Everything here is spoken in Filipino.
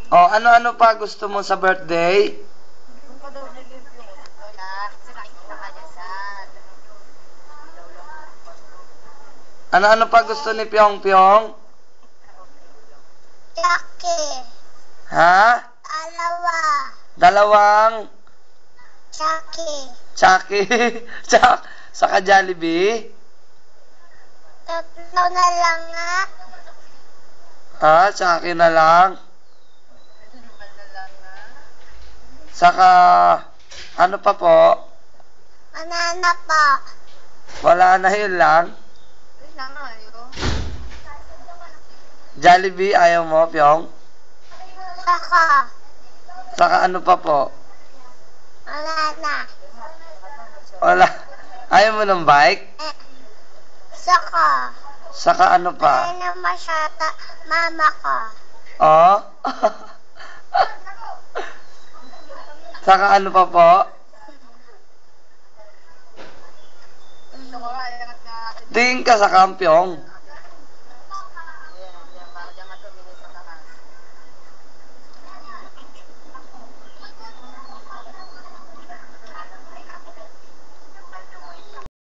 Oh, ano-ano pa gusto mo sa birthday? Ano-ano pa gusto ni Pyong Pyong? Chucky. Ha? Dalawa. Dalawang Chucky. Chucky. Saka Jollibee? Tatlo na lang nga. Ha? Chucky na lang? Saka, ano pa po? Banana po. Wala na yun lang? Jollibee, ayaw mo, Pyong? Saka. Saka ano pa po? Wala na. Wala. Ayaw mo ng bike? Saka. Saka ano pa? Ayaw na masyata mama ko. Oh? Saka ano pa po? Tingin ka sa Kampyong.